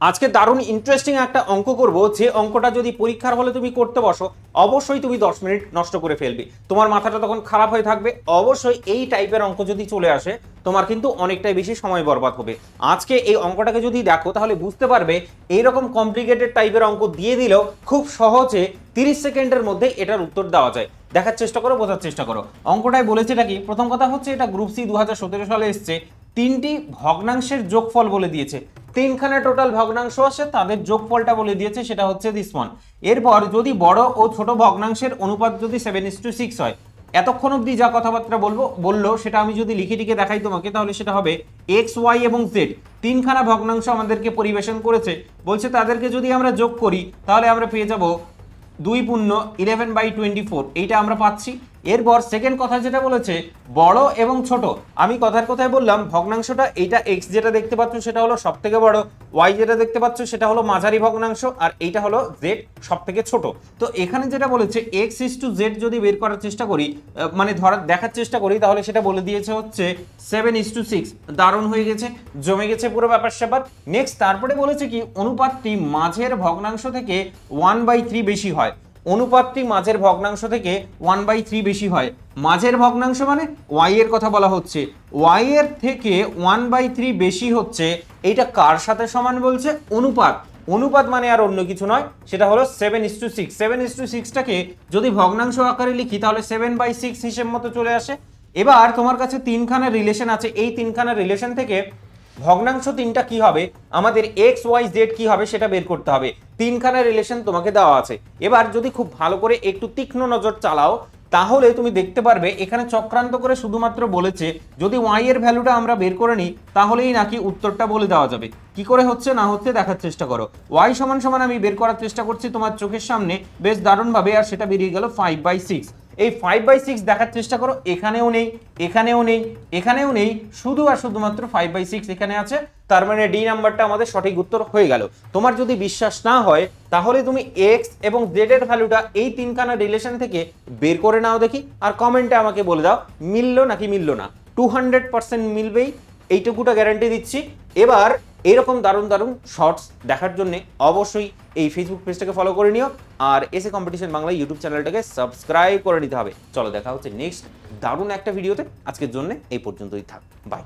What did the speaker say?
আজকে দারুণ ইন্টারেস্টিং একটা অঙ্ক করব, যে অঙ্কটা যদি পরীক্ষার হলে তুমি করতে বসো অবশ্যই তুমি 10 মিনিট নষ্ট করে ফেলবে, তোমার মাথাটা তখন খারাপ হয়ে থাকবে। অবশ্যই এই টাইপের অঙ্ক যদি চলে আসে তোমার কিন্তু অনেকটাই বেশি সময় বরবাদ হবে। আজকে এই অঙ্কটাকে যদি দেখো তাহলে বুঝতে পারবে এইরকম কমপ্লিকেটেড টাইপের অঙ্ক দিয়ে দিলেও খুব সহজে 30 সেকেন্ডের মধ্যে এটার উত্তর দেওয়া যায়। দেখার চেষ্টা করো, বোঝার চেষ্টা করো। অঙ্কটাই বলেছে এটা কি, প্রথম কথা হচ্ছে এটা গ্রুপ সি 2017 সালে এসছে। তিনটি ভগ্নাংশের যোগফল বলে দিয়েছে, তিনখানা টোটাল ভগ্নাংশ আছে, তাদের যোগফলটা বলে দিয়েছে, সেটা হচ্ছে দিস ওয়ান। এরপর যদি বড় ও ছোট ভগ্নাংশের অনুপাত যদি 7:6 হয়, এতক্ষণ অব্দি যা কথাবার্তা বললো সেটা আমি যদি লিখে টিকে দেখাই তোমাকে, তাহলে সেটা হবে এক্স ওয়াই এবং জেড তিনখানা ভগ্নাংশ আমাদেরকে পরিবেশন করেছে। বলছে তাদেরকে যদি আমরা যোগ করি তাহলে আমরা পেয়ে যাব 2×11/24, এইটা আমরা পাচ্ছি। এরপর সেকেন্ড কথা যেটা বলেছে বড় এবং ছোট, আমি কথার কথায় বললাম ভগ্নাংশটা এইটা এক্স যেটা দেখতে পাচ্ছ সেটা হলো সব থেকে বড়, ওয়াই যেটা দেখতে পাচ্ছ সেটা হলো মাঝারি ভগ্নাংশ, আর এইটা হলো জেড সব থেকে ছোট। তো এখানে যেটা বলেছে এক্স ইস টু জেড যদি বের করার চেষ্টা করি, মানে দেখার চেষ্টা করি, তাহলে সেটা বলে দিয়েছে হচ্ছে 7:6। দারুণ হয়ে গেছে, জমে গেছে পুরো ব্যাপার স্যাপার। নেক্সট তারপরে বলেছে কি অনুপাতটি মাঝের ভগ্নাংশ থেকে 1/3 বেশি হয়। অনুপাতটি মাঝের ভগ্নাংশ থেকে 1/3 বেশি হয়। মাঝের ভগ্নাংশ মানে ওয়াই এর কথা বলা হচ্ছে, ওয়াই এর থেকে 1/3 বেশি হচ্ছে। এইটা কার সাথে সমান বলছে? অনুপাত। অনুপাত মানে আর অন্য কিছু নয়, সেটা হলো 7:6। 7:6টাকে যদি ভগ্নাংশ আকারে লিখি তাহলে 7/6 হিসেব মতো চলে আসে। এবার তোমার কাছে তিনখানা রিলেশন আছে, এই তিনখানা রিলেশন থেকে ভগ্নাংশ তিনটা কি হবে, আমাদের এক্স ওয়াই জেড কি হবে সেটা বের করতে হবে। তিনখানা রিলেশন তোমাকে দেওয়া আছে। এবার যদি খুব ভালো করে একটু তীক্ষ্ণ নজর চালাও তাহলে তুমি দেখতে পারবে এখানে চক্রান্ত করে শুধুমাত্র বলেছে যদি ওয়াই এর ভ্যালুটা আমরা বের করে নিই তাহলেই নাকি উত্তরটা বলে দেওয়া যাবে। কি করে হচ্ছে না হচ্ছে দেখার চেষ্টা করো। ওয়াই সমান সমান আমি বের করার চেষ্টা করছি তোমার চোখের সামনে বেশ দারুণভাবে, আর সেটা বেরিয়ে গেল 5/6। এই 5/6 দেখার চেষ্টা করো, এখানেও নেই, এখানেও নেই, এখানেও নেই, শুধু আর শুধুমাত্র 5/6 এখানে আছে। তার মানে ডি নাম্বারটা আমাদের সঠিক উত্তর হয়ে গেল। তোমার যদি বিশ্বাস না হয় তাহলে তুমি এক্স এবং জেড এর ভ্যালুটা এই তিনখানা রিলেশন থেকে বের করে নাও দেখি, আর কমেন্টে আমাকে বলে দাও মিললো নাকি মিললো না। 200% মিলবেই, এইটুকুটা গ্যারান্টি দিচ্ছি। এবার এইরকম দারুণ দারুণ শর্টস দেখার জন্য অবশ্যই এই ফেসবুক পেজটাকে ফলো করে নিও, আর এসএ কম্পিটিশন বাংলা ইউটিউব চ্যানেলটাকে সাবস্ক্রাইব করে নিতে হবে। চলো দেখা হচ্ছে নেক্সট দারুণ একটা ভিডিওতে। আজকের জন্য এই পর্যন্তই থাক, বাই।